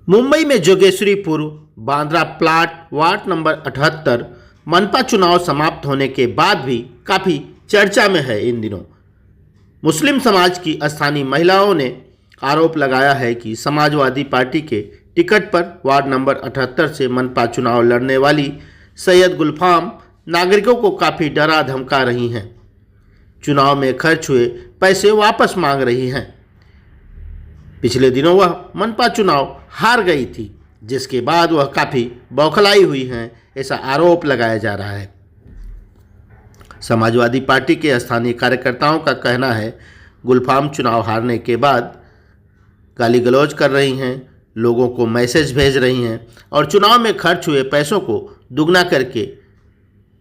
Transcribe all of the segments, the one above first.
मुंबई में जोगेश्वरीपुर Bandra plot ward number 78 मनपा चुनाव समाप्त होने के बाद भी काफ़ी चर्चा में है। इन दिनों मुस्लिम समाज की स्थानीय महिलाओं ने आरोप लगाया है कि समाजवादी पार्टी के टिकट पर वार्ड नंबर 78 से मनपा चुनाव लड़ने वाली सैयद गुलफाम नागरिकों को काफ़ी डरा धमका रही हैं। चुनाव में खर्च हुए पैसे वापस मांग रही हैं। पिछले दिनों वह मनपा चुनाव हार गई थी, जिसके बाद वह काफ़ी बौखलाई हुई हैं, ऐसा आरोप लगाया जा रहा है। समाजवादी पार्टी के स्थानीय कार्यकर्ताओं का कहना है गुलफाम चुनाव हारने के बाद गाली गलौज कर रही हैं, लोगों को मैसेज भेज रही हैं और चुनाव में खर्च हुए पैसों को दुगना करके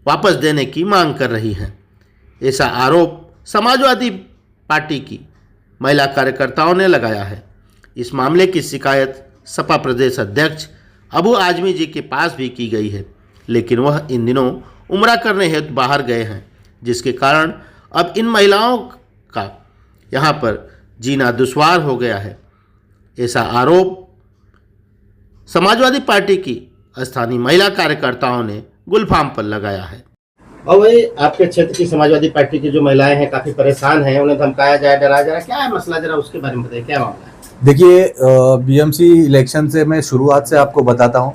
वापस देने की मांग कर रही हैं। ऐसा आरोप समाजवादी पार्टी की महिला कार्यकर्ताओं ने लगाया है। इस मामले की शिकायत सपा प्रदेश अध्यक्ष अबू आजमी जी के पास भी की गई है, लेकिन वह इन दिनों उम्रा करने हेतु बाहर गए हैं, जिसके कारण अब इन महिलाओं का यहाँ पर जीना दुश्वार हो गया है। ऐसा आरोप समाजवादी पार्टी की स्थानीय महिला कार्यकर्ताओं ने गुलफाम पर लगाया है। और वही आपके क्षेत्र की समाजवादी पार्टी की जो महिलाएं हैं काफ़ी परेशान हैं, उन्हें धमकाया जाए, डराया जा रहा है, क्या है मसला, जरा उसके बारे में बताइए, क्या मामला है? देखिए, बीएमसी इलेक्शन से मैं शुरुआत से आपको बताता हूं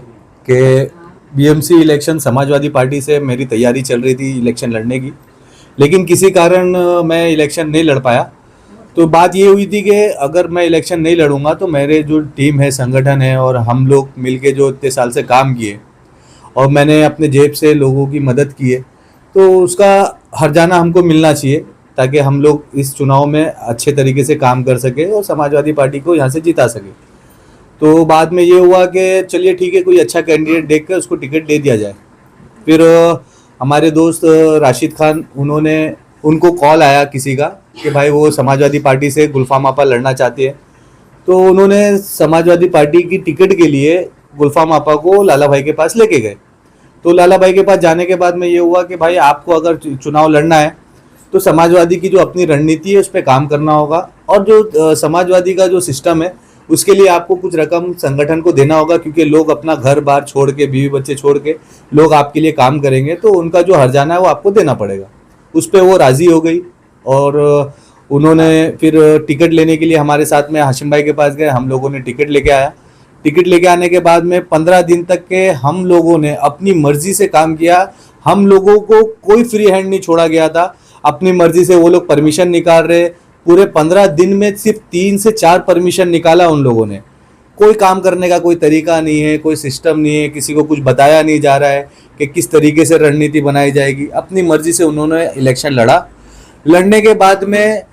कि बीएमसी इलेक्शन समाजवादी पार्टी से मेरी तैयारी चल रही थी इलेक्शन लड़ने की, लेकिन किसी कारण मैं इलेक्शन नहीं लड़ पाया। तो बात ये हुई थी कि अगर मैं इलेक्शन नहीं लड़ूंगा तो मेरे जो टीम है, संगठन है और हम लोग मिलके जो इतने साल से काम किए और मैंने अपने जेब से लोगों की मदद की है, तो उसका हर्जाना हमको मिलना चाहिए ताकि हम लोग इस चुनाव में अच्छे तरीके से काम कर सके और समाजवादी पार्टी को यहाँ से जिता सके। तो बाद में ये हुआ कि चलिए ठीक है, कोई अच्छा कैंडिडेट देख कर उसको टिकट दे दिया जाए। फिर हमारे दोस्त राशिद खान, उनको कॉल आया किसी का कि भाई वो समाजवादी पार्टी से गुलफाम आपा लड़ना चाहती है। तो उन्होंने समाजवादी पार्टी की टिकट के लिए गुलफाम आपा को लाला भाई के पास लेके गए। तो लाला भाई के पास जाने के बाद में ये हुआ कि भाई आपको अगर चुनाव लड़ना है तो समाजवादी की जो अपनी रणनीति है उस पर काम करना होगा और जो समाजवादी का जो सिस्टम है उसके लिए आपको कुछ रकम संगठन को देना होगा, क्योंकि लोग अपना घर बार छोड़ के, बीवी बच्चे छोड़ के लोग आपके लिए काम करेंगे, तो उनका जो हर्जाना है वो आपको देना पड़ेगा। उस पर वो राज़ी हो गई और उन्होंने फिर टिकट लेने के लिए हमारे साथ में हाशिम भाई के पास गए। हम लोगों ने टिकट लेके आया। टिकट लेके आने के बाद में 15 दिन तक के हम लोगों ने अपनी मर्जी से काम किया। हम लोगों को कोई फ्री हैंड नहीं छोड़ा गया था। अपनी मर्जी से वो लोग परमिशन निकाल रहे। पूरे 15 दिन में सिर्फ 3 से 4 परमिशन निकाला उन लोगों ने। कोई काम करने का कोई तरीका नहीं है, कोई सिस्टम नहीं है, किसी को कुछ बताया नहीं जा रहा है कि किस तरीके से रणनीति बनाई जाएगी। अपनी मर्जी से उन्होंने इलेक्शन लड़ा। लड़ने के बाद में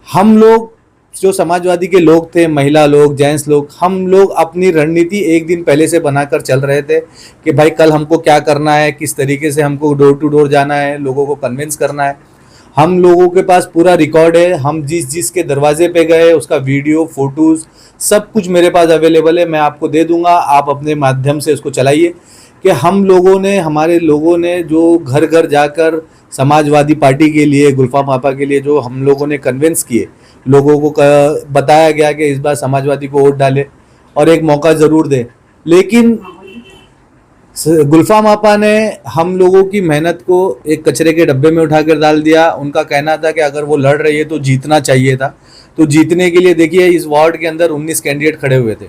हम लोग जो समाजवादी के लोग थे, महिला लोग, जेंट्स लोग, हम लोग अपनी रणनीति एक दिन पहले से बनाकर चल रहे थे कि भाई कल हमको क्या करना है, किस तरीके से हमको डोर टू डोर जाना है, लोगों को कन्विंस करना है। हम लोगों के पास पूरा रिकॉर्ड है। हम जिस के दरवाजे पे गए उसका वीडियो, फोटोज़ सब कुछ मेरे पास अवेलेबल है। मैं आपको दे दूंगा, आप अपने माध्यम से उसको चलाइए कि हमारे लोगों ने जो घर घर जाकर समाजवादी पार्टी के लिए, गुलफाम आपा के लिए जो हम लोगों ने कन्विंस किए, लोगों को बताया गया कि इस बार समाजवादी को वोट डाले और एक मौका ज़रूर दे। लेकिन गुलफाम आपा ने हम लोगों की मेहनत को एक कचरे के डब्बे में उठाकर डाल दिया। उनका कहना था कि अगर वो लड़ रही है तो जीतना चाहिए था। तो जीतने के लिए देखिए, इस वार्ड के अंदर 19 कैंडिडेट खड़े हुए थे।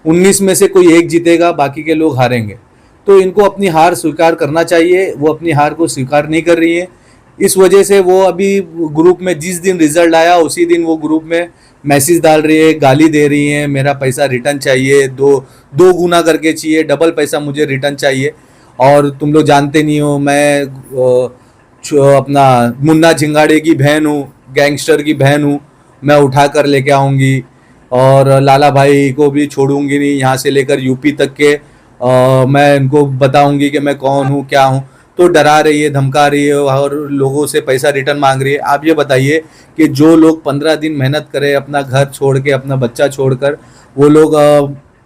19 में से कोई एक जीतेगा, बाकी के लोग हारेंगे। तो इनको अपनी हार स्वीकार करना चाहिए। वो अपनी हार को स्वीकार नहीं कर रही है। इस वजह से वो अभी ग्रुप में जिस दिन रिजल्ट आया उसी दिन वो ग्रुप में मैसेज डाल रही है, गाली दे रही है, मेरा पैसा रिटर्न चाहिए, दो गुना करके चाहिए, डबल पैसा मुझे रिटर्न चाहिए। और तुम लोग जानते नहीं हो, मैं अपना मुन्ना झिंगाड़े की बहन हूँ, गैंगस्टर की बहन हूँ, मैं उठा कर लेके आऊँगी और लाला भाई को भी छोड़ूंगी नहीं, यहाँ से लेकर यूपी तक के मैं इनको बताऊंगी कि मैं कौन हूँ, क्या हूँ। तो डरा रही है, धमका रही है और लोगों से पैसा रिटर्न मांग रही है। आप ये बताइए कि जो लोग 15 दिन मेहनत करें, अपना घर छोड़ के, अपना बच्चा छोड़कर वो लोग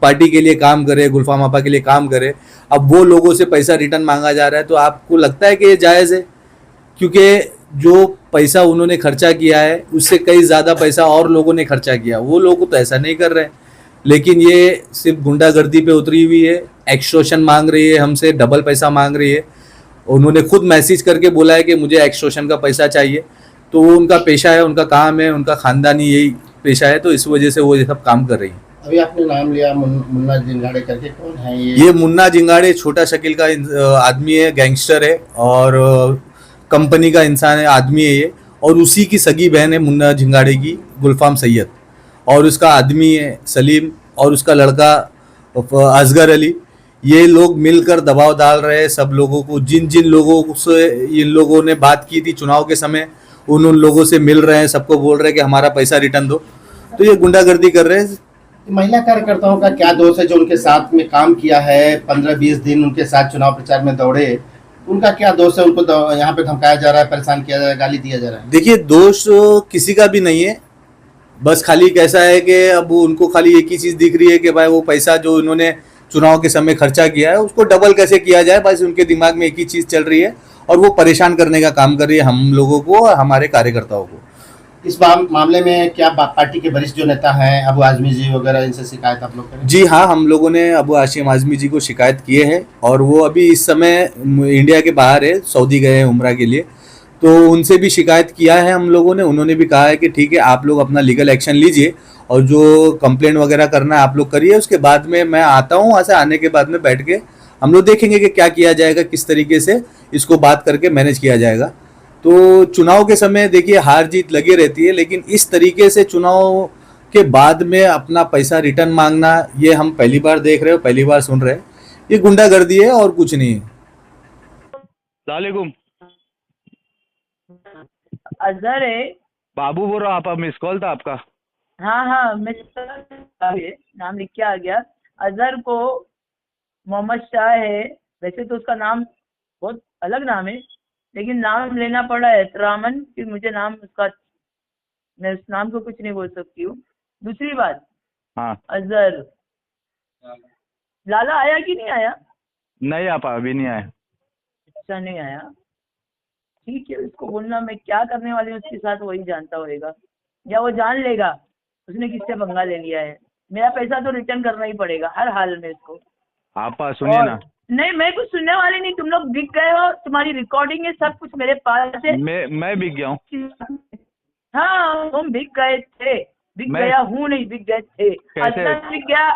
पार्टी के लिए काम करे, गुलफाम आपा के लिए काम करे, अब वो लोगों से पैसा रिटर्न मांगा जा रहा है, तो आपको लगता है कि ये जायज़ है? क्योंकि जो पैसा उन्होंने खर्चा किया है उससे कई ज़्यादा पैसा और लोगों ने खर्चा किया, वो लोग तो ऐसा नहीं कर रहे हैं। लेकिन ये सिर्फ गुंडागर्दी पे उतरी हुई है, एक्सटॉर्शन मांग रही है हमसे, डबल पैसा मांग रही है। उन्होंने खुद मैसेज करके बोला है कि मुझे एक्सटॉर्शन का पैसा चाहिए। तो वो उनका पेशा है, उनका काम है, उनका खानदानी यही पेशा है, तो इस वजह से वो ये सब काम कर रही है। अभी आपने नाम लिया मुन्ना जिंगाड़े करके, कौन है ये मुन्ना जिंगाड़े छोटा शकील का आदमी है, गैंगस्टर है और कंपनी का इंसान है, आदमी है ये। और उसी की सगी बहन है मुन्ना जिंगाड़े की, गुलफाम सैयद, और उसका आदमी है सलीम, और उसका लड़का असगर अली। ये लोग मिलकर दबाव डाल रहे हैं सब लोगों को। जिन जिन लोगों से इन लोगों ने बात की थी चुनाव के समय, उन लोगों से मिल रहे हैं, सबको बोल रहे हैं कि हमारा पैसा रिटर्न दो। तो ये गुंडागर्दी कर रहे हैं। महिला कार्यकर्ताओं का क्या दोष है जो उनके साथ में काम किया है, 15-20 दिन उनके साथ चुनाव प्रचार में दौड़े, उनका क्या दोष है? उनको यहाँ पे धमकाया जा रहा है, परेशान किया जा रहा है, गाली दिया जा रहा है। देखिए, दोष किसी का भी नहीं है, बस खाली कैसा है कि अब उनको खाली एक ही चीज़ दिख रही है कि भाई वो पैसा जो इन्होंने चुनाव के समय खर्चा किया है उसको डबल कैसे किया जाए, बस उनके दिमाग में एक ही चीज़ चल रही है और वो परेशान करने का काम कर रही है हम लोगों को और हमारे कार्यकर्ताओं को। इस मामले में क्या पार्टी के वरिष्ठ जो नेता हैं, अबू आजमी जी वगैरह, इनसे शिकायत आप लोग करें? जी हाँ, हम लोगों ने अबू हाशिम आजमी जी को शिकायत किए हैं और वो अभी इस समय इंडिया के बाहर है, सऊदी गए हैं उम्रा के लिए। तो उनसे भी शिकायत किया है हम लोगों ने। उन्होंने भी कहा है कि ठीक है, आप लोग अपना लीगल एक्शन लीजिए और जो कंप्लेंट वगैरह करना है आप लोग करिए। उसके बाद में मैं आता हूँ, वहाँ से आने के बाद में बैठ के हम लोग देखेंगे कि क्या किया जाएगा, किस तरीके से इसको बात करके मैनेज किया जाएगा। तो चुनाव के समय देखिए हार जीत लगी रहती है, लेकिन इस तरीके से चुनाव के बाद में अपना पैसा रिटर्न मांगना, ये हम पहली बार देख रहे हो, पहली बार सुन रहे हैं। ये गुंडागर्दी है और कुछ नहीं है। सलामकुम अजहर है। बाबू बोल रहा हूँ, आप मिस कॉल था आपका। हाँ हाँ, मैं नाम लिख के आ गया। अजहर को मोहम्मद शाह है, वैसे तो उसका नाम बहुत अलग नाम है, लेकिन नाम लेना पड़ा एहतरामन कि मुझे नाम उसका, मैं उस नाम को कुछ नहीं बोल सकती हूँ। दूसरी बात, हाँ अजहर लाला आया कि नहीं आया? नहीं आपा, अभी नहीं आया। अच्छा, नहीं आया, ठीक है। उसको बोलना मैं क्या करने वाली हूँ उसके साथ, वही जानता होगा या वो जान लेगा उसने किससे पंगा ले लिया है। मेरा पैसा तो रिटर्न करना ही पड़ेगा हर हाल में इसको। आपा सुनिए ना, नहीं, मैं कुछ सुनने वाली नहीं, तुम लोग बिक गए हो, तुम्हारी रिकॉर्डिंग है, सब कुछ मेरे पास है। मैं बिक गया हूँ। हाँ, तुम बिक गए थे, बिक मैं गया हूँ नहीं, बिक गए थे। कैसे? अच्छा, बिक गया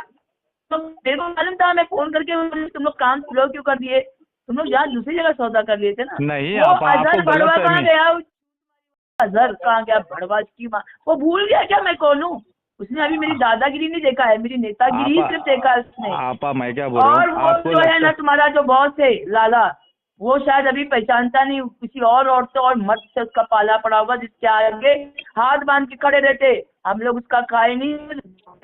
तो मेरे को मालूम था, मैं फोन करके तुम लोग काम स्लो क्यों कर दिए? तुम लोग यहाँ दूसरी जगह सौदा कर लिए थे ना। नहीं वो आपा, अजहर आपको बड़वा गलत कहाँ फहमी। गया? अजहर कहाँ गया? भड़वाज की माँ, वो भूल गया क्या मैं कौन हूँ? उसने अभी मेरी दादागिरी नहीं देखा है, मेरी नेतागिरी ही सिर्फ देखा है उसने। आपा मैं क्या बोल रहा और हूँ, वो आपको जो है ना लगता तुम्हारा जो बॉस है लाला, वो शायद अभी पहचानता नहीं, किसी और औरतों और मर्द से उसका पाला पड़ा होगा जिसके आगे हाथ बांध के खड़े रहते। हम लोग उसका खाए नहीं,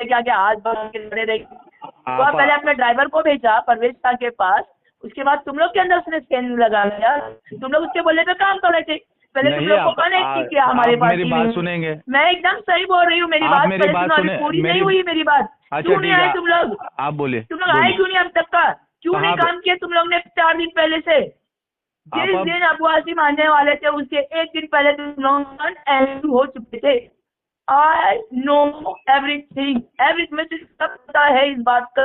क्या क्या हाथ बांध के खड़े रहे। तो आप पहले अपने ड्राइवर को भेजा परवेज शाह के पास, उसके बाद तुम लोग के अंदर उसने स्कैन लगा लिया। तुम लोग उसके बोले पे काम कर रहे थे, पहले तुम नहीं लोग को आप, कनेक्ट किया हमारे आप पास। मेरी बात सुनेंगे? मैं एकदम सही बोल रही हूँ, मेरी आप बात मेरी पहले बात सुनो, अभी सुने, पूरी नहीं मेरी- हुई मेरी बात। अच्छा क्यों नहीं ठीक आए है, तुम लोग? आप बोलिए। तुम लोग आए क्यों नहीं अब तक का? क्यों नहीं कहाँ काम किया तुम लोग ने 4 दिन पहले से? जिस आप दिन अबू आसिम आने वाले थे उसके 1 दिन पहले तुम लोग हो चुके थे। आई नो एवरीथिंग, मुझे सब पता है इस बात का।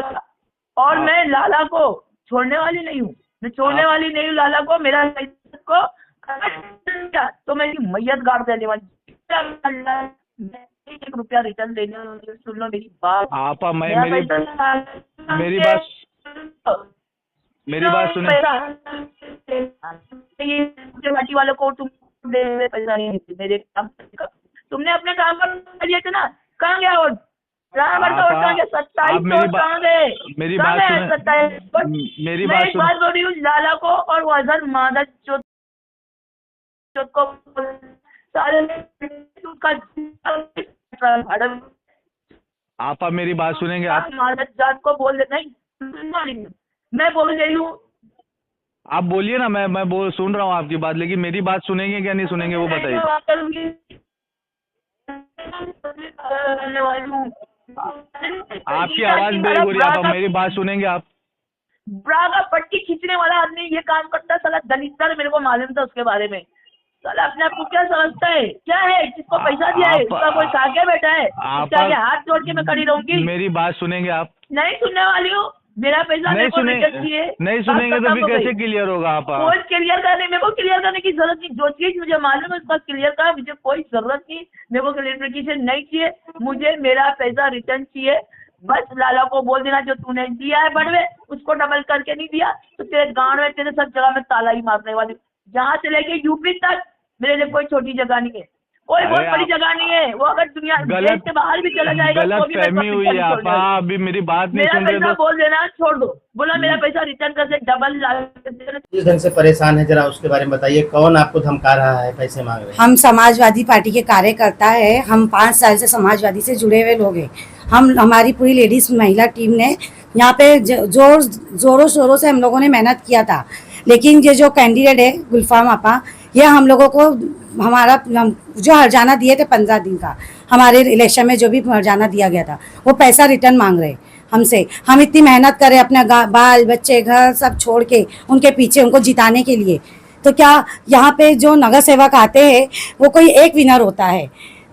और मैं लाला को छोड़ने वाली नहीं हूँ, मैं छोड़ने वाली नहीं हूँ लाला को। मेरा को तो मैं मैयत गाड़ देने वाली, 1 रुपया रिटर्न देने वाली। सुन लो मेरी बात। आपा, मैं मेरा मेरी पैसा मेरी बात सुने। ये पार्टी वालों को तुम पैसा नहीं देते मेरे काम का। तुमने अपने काम पर लिए थे ना, कहाँ गया वोट? रामगढ़ का वोट कहाँ गया? 27 वोट कहाँ गए? मेरी बात सुने, 27। मेरी मैं बात एक सुने। बात बोल रही हूँ लाला को और वो अजहर मादर चौथ को सारे आपा मेरी बात सुनेंगे? आप मादर जात को बोल दे। नहीं, मैं बोल रही हूँ। आप बोलिए ना, मैं बोल सुन रहा हूँ आपकी बात, लेकिन मेरी बात सुनेंगे क्या नहीं सुनेंगे वो बताइए। आपकी आवाज ब्रेक हो रही है आपा, मेरी बात सुनेंगे आप? ब्रा का पट्टी खींचने वाला आदमी ये काम करता, साला दलितर, मेरे को मालूम था उसके बारे में। साला अपने आप को क्या समझता है, क्या है, जिसको पैसा दिया है उसका कोई सागे बैठा है, उसके आगे हाथ जोड़ के मैं खड़ी रहूंगी? मेरी बात सुनेंगे आप? नहीं सुनने वाली हूँ, मेरा पैसा मेरे को रिटर्न चाहिए। नहीं सुनेंगे तो फिर कैसे क्लियर होगा आप? कोई क्लियर करने, मेरे को क्लियर करने की जरूरत नहीं। जो चीज मुझे मालूम है उसका क्लियर का मुझे कोई जरूरत नहीं। मेरे को क्लियरिफिकेशन नहीं चाहिए, मुझे मेरा पैसा रिटर्न चाहिए। बस लाला को बोल देना जो तूने दिया है बड़वे उसको डबल करके नहीं दिया तो तेरे गांव में तेरे सब जगह में ताला ही मारने वाली। जहाँ से लेके यूपी तक मेरे लिए कोई छोटी जगह नहीं है, कोई बहुत बड़ी जगह नहीं है। वो अगर दुनिया देश के बाहर भी चला जाएगा गलत तो भी फहमी हुई है आपा। अभी मेरी बात नहीं मेरा सुन रहे पैसा तो बोल देना छोड़ दो। बोला मेरा पैसा रिटर्न कर दे, डबल ला किस ढंग से परेशान है जरा उसके बारे में बताइए। कौन आपको धमका रहा है, पैसे मांग रहे हैं? हम समाजवादी पार्टी के कार्यकर्ता है। हम 5 साल से समाजवादी से जुड़े हुए लोग हैं। हमारी पूरी लेडीज महिला टीम ने यहाँ पे जोरों शोरों से हम लोगों ने मेहनत किया था। लेकिन ये जो कैंडिडेट है गुलफाम आपा, ये हम लोगों को हमारा जो हर्जाना दिए थे 15 दिन का, हमारे इलेक्शन में जो भी हर्जाना दिया गया था वो पैसा रिटर्न मांग रहे हमसे। हम इतनी मेहनत करें अपना बाल बच्चे घर सब छोड़ के उनके पीछे उनको जिताने के लिए, तो क्या यहाँ पे जो नगर सेवक आते हैं वो कोई एक विनर होता है?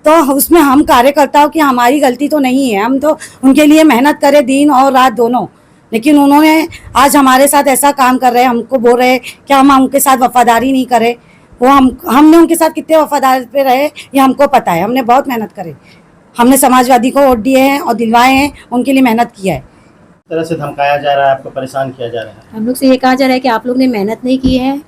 तो उसमें हम कार्यकर्ताओं की हमारी गलती तो नहीं है। हम तो उनके लिए मेहनत करें दिन और रात दोनों, लेकिन उन्होंने आज हमारे साथ ऐसा काम कर रहे हैं, हमको बोल रहे हैं कि हम उनके साथ वफादारी नहीं करें। वो हमने उनके साथ कितने वफादार पे रहे ये हमको पता है। हमने बहुत मेहनत करी, हमने समाजवादी को वोट दिए हैं और दिलवाए हैं, उनके लिए मेहनत किया है। तरह से धमकाया जा रहा है, आपको परेशान किया जा रहा है। हम लोग से ये कहा जा रहा है कि आप लोग ने मेहनत नहीं की है,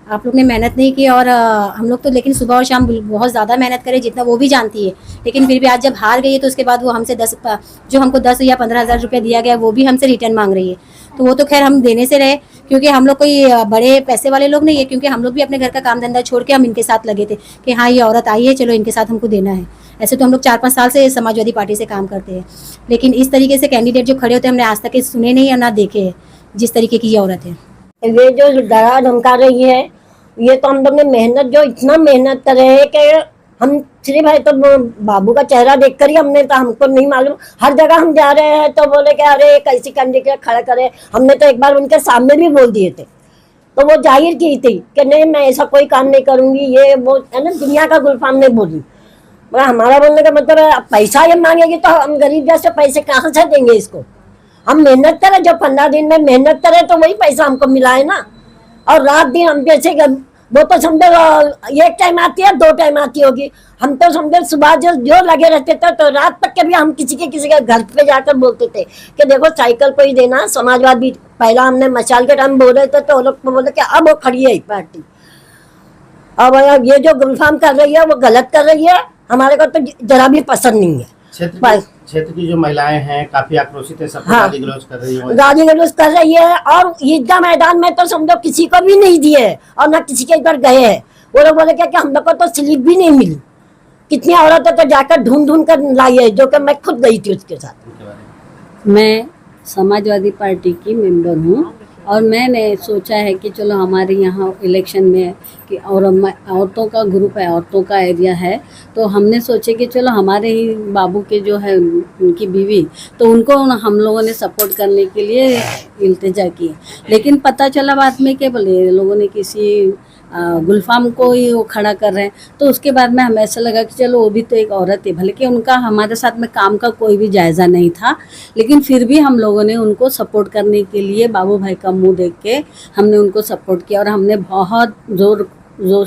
आप लोग ने मेहनत नहीं की। और हम लोग तो लेकिन सुबह और शाम बहुत ज़्यादा मेहनत करें जितना वो भी जानती है, लेकिन फिर भी आज जब हार गई है तो उसके बाद वो हमसे जो हमको 10 या 15 हज़ार रुपये दिया गया वो भी हमसे रिटर्न मांग रही है। तो वो तो खैर हम देने से रहे, क्योंकि हम लोग कोई बड़े पैसे वाले लोग नहीं है, क्योंकि हम लोग भी अपने घर का काम धंधा छोड़ के हम इनके साथ लगे थे कि हाँ ये औरत आई है, चलो इनके साथ हमको देना है। ऐसे तो हम लोग 4-5 साल से समाजवादी पार्टी से काम करते हैं, लेकिन इस तरीके से कैंडिडेट जो खड़े होते हैं हमने आज तक सुने नहीं या ना देखे हैं जिस तरीके की ये औरत है। ये जो डरा धमका रही है, ये तो हम लोग ने मेहनत जो इतना मेहनत कर रहे हैं कि हम सिर्फ है तो बाबू का चेहरा देखकर ही हमको नहीं मालूम। हर जगह हम जा रहे हैं तो बोले कि अरे कैसी कैंडिडेट खड़ा करे। हमने तो एक बार उनके सामने भी बोल दिए थे, तो वो जाहिर की थी कि नहीं मैं ऐसा कोई काम नहीं करूंगी। ये वो है ना दुनिया का गुलफाम ने बोली, मगर हमारा बोलने का मतलब है पैसा ये मांगेगी तो हम गरीब जैसे पैसे कहाँ से देंगे इसको? हम मेहनत करें, जो 15 दिन में मेहनत करें तो वही पैसा हमको मिला है ना। और रात दिन हम जैसे वो तो समझो एक टाइम आती है 2 टाइम आती होगी, हम तो समझो सुबह जो लगे रहते थे तो रात तक के भी हम किसी के घर पे जाकर बोलते थे कि देखो साइकिल को ही देना। समाजवादी पहला हमने मशाल के टाइम बोल रहे थे तो लोग बोले कि अब वो खड़ी है पार्टी। अब ये जो गुलफाम कर रही है वो गलत कर रही है, हमारे को तो जरा भी पसंद नहीं है। क्षेत्र की जो महिलाएं हैं काफी आक्रोशित है, सब गाली गलौज कर रही है, गाली गलौज कर रही है। और ईदगाह मैदान में तो समझो किसी को भी नहीं दिए और ना किसी के घर गए हैं। वो लोग बोले कि हम लोग को तो स्लिप भी नहीं मिली। कितनी औरतें तो जाकर ढूंढ कर लाई है, जो कि मैं खुद गई थी उसके साथ। मैं समाजवादी पार्टी की मेंबर हूँ और मैंने सोचा है कि चलो हमारे यहाँ इलेक्शन में कि औरतों का ग्रुप है, औरतों का एरिया है, तो हमने सोचे कि चलो हमारे ही बाबू के जो है उनकी बीवी, तो उनको हम लोगों ने सपोर्ट करने के लिए इल्तिजा की। लेकिन पता चला बाद में कि बोले लोगों ने किसी गुलफाम को ही वो खड़ा कर रहे हैं, तो उसके बाद में हमें ऐसा लगा कि चलो वो भी तो एक औरत है, भले कि उनका हमारे साथ में काम का कोई भी जायज़ा नहीं था, लेकिन फिर भी हम लोगों ने उनको सपोर्ट करने के लिए बाबू भाई का मुंह देख के हमने उनको सपोर्ट किया और हमने बहुत जोर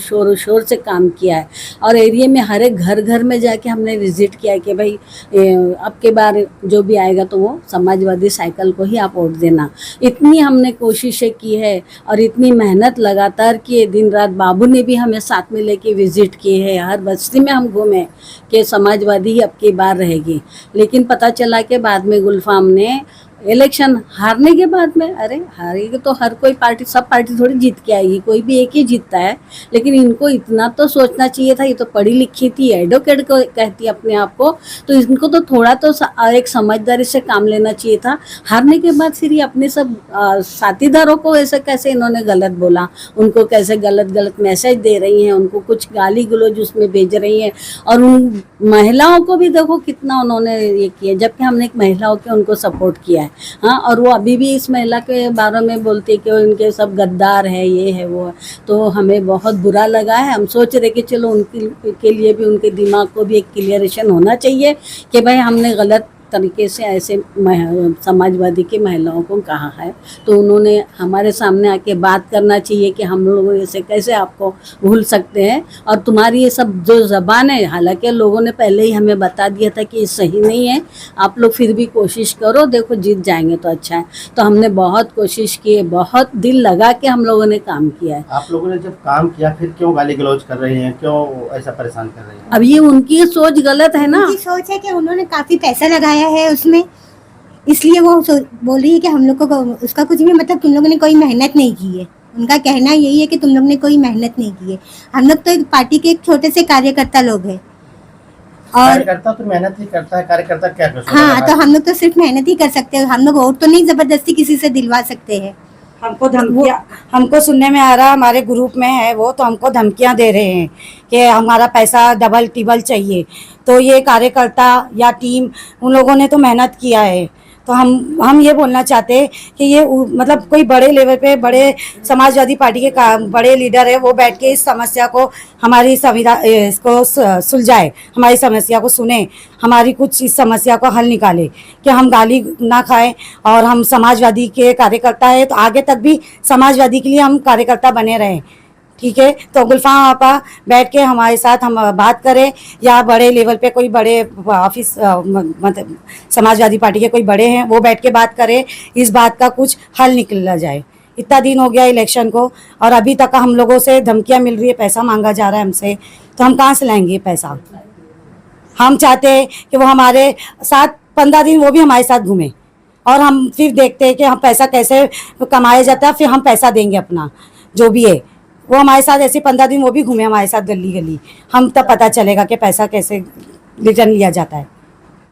शोर से काम किया है। और एरिया में हर एक घर में जाके हमने विजिट किया कि भाई अब के बार जो भी आएगा तो वो समाजवादी साइकिल को ही आप वोट देना। इतनी हमने कोशिशें की है और इतनी मेहनत लगातार किए, दिन रात बाबू ने भी हमें साथ में लेके विजिट किए हैं, हर बस्ती में हम घूमे कि समाजवादी ही अब की बार रहेगी। लेकिन पता चला कि बाद में गुलफाम ने इलेक्शन हारने के बाद में, अरे हारेगी तो हर कोई पार्टी, सब पार्टी थोड़ी जीत के आएगी, कोई भी एक ही जीतता है, लेकिन इनको इतना तो सोचना चाहिए था। ये तो पढ़ी लिखी थी, एडवोकेट को कहती है अपने आप को, तो इनको तो थोड़ा तो एक समझदारी से काम लेना चाहिए था। हारने के बाद फिर ये अपने सब साथीदारों को ऐसे कैसे इन्होंने गलत बोला, उनको कैसे गलत मैसेज दे रही हैं, उनको कुछ गाली गलौज उसमें भेज रही हैं, और उन महिलाओं को भी देखो कितना उन्होंने ये किया, जबकि हमने एक महिलाओं के उनको सपोर्ट किया है। है। हाँ, और वो अभी भी इस महिला के बारे में बोलती है कि उनके सब गद्दार है, ये है वो है। तो हमें बहुत बुरा लगा है। हम सोच रहे कि चलो उनके लिए भी, उनके दिमाग को भी एक क्लियरेशन होना चाहिए कि भाई हमने गलत तरीके से ऐसे समाजवादी की महिलाओं को कहा है, तो उन्होंने हमारे सामने आके बात करना चाहिए कि हम लोग ऐसे कैसे आपको भूल सकते हैं, और तुम्हारी ये सब जो ज़बान है, हालांकि लोगों ने पहले ही हमें बता दिया था कि ये सही नहीं है, आप लोग फिर भी कोशिश करो, देखो जीत जाएंगे तो अच्छा है। तो हमने बहुत कोशिश की है, बहुत दिल लगा के हम लोगों ने काम किया है। आप लोगों ने जब काम किया फिर क्यों गाली गलौज कर रहे हैं, क्यों ऐसा परेशान कर रहे हैं? अब ये उनकी सोच गलत है ना। उनकी सोच है कि उन्होंने काफी पैसा लगाया है उसमें, इसलिए वो बोल रही है कि हम लोग को उसका कुछ भी, मतलब तुम लोगों ने कोई मेहनत नहीं की है। उनका कहना यही है कि तुम लोग ने कोई मेहनत नहीं की है। हम लोग तो एक पार्टी के एक छोटे से कार्यकर्ता लोग हैं, और कार्यकर्ता तो मेहनत ही करता है, कार्यकर्ता क्या कर सकता है? हाँ, तो हम लोग तो सिर्फ मेहनत ही कर सकते हैं। हम लोग वोट तो नहीं जबरदस्ती किसी से दिलवा सकते हैं। हमको धमकियाँ, हमको सुनने में आ रहा, हमारे ग्रुप में है वो, तो हमको धमकियाँ दे रहे हैं कि हमारा पैसा डबल टिबल चाहिए। तो ये कार्यकर्ता या टीम, उन लोगों ने तो मेहनत किया है। तो हम ये बोलना चाहते हैं कि ये मतलब कोई बड़े लेवल पे, बड़े समाजवादी पार्टी के बड़े लीडर है, वो बैठ के इस समस्या को, हमारी संविधान इसको सुलझाए, हमारी समस्या को सुने, हमारी कुछ इस समस्या को हल निकाले कि हम गाली ना खाएं। और हम समाजवादी के कार्यकर्ता है, तो आगे तक भी समाजवादी के लिए हम कार्यकर्ता बने रहें। ठीक है, तो गुलफाम आपा बैठ के हमारे साथ हम बात करें, या बड़े लेवल पे कोई बड़े ऑफिस, मतलब समाजवादी पार्टी के कोई बड़े हैं, वो बैठ के बात करें, इस बात का कुछ हल निकला जाए। इतना दिन हो गया इलेक्शन को, और अभी तक हम लोगों से धमकियां मिल रही है, पैसा मांगा जा रहा है हमसे, तो हम कहाँ से लाएंगे पैसा? हम चाहते हैं कि वो हमारे साथ 15 दिन वो भी हमारे साथ घूमें, और हम फिर देखते हैं कि हम पैसा कैसे कमाया जाता है, फिर हम पैसा देंगे अपना जो भी है। वो हमारे साथ ऐसे 15 दिन वो भी घूमे हमारे साथ गली गली, हम तब पता चलेगा कि पैसा कैसे रिटर्न लिया जाता है।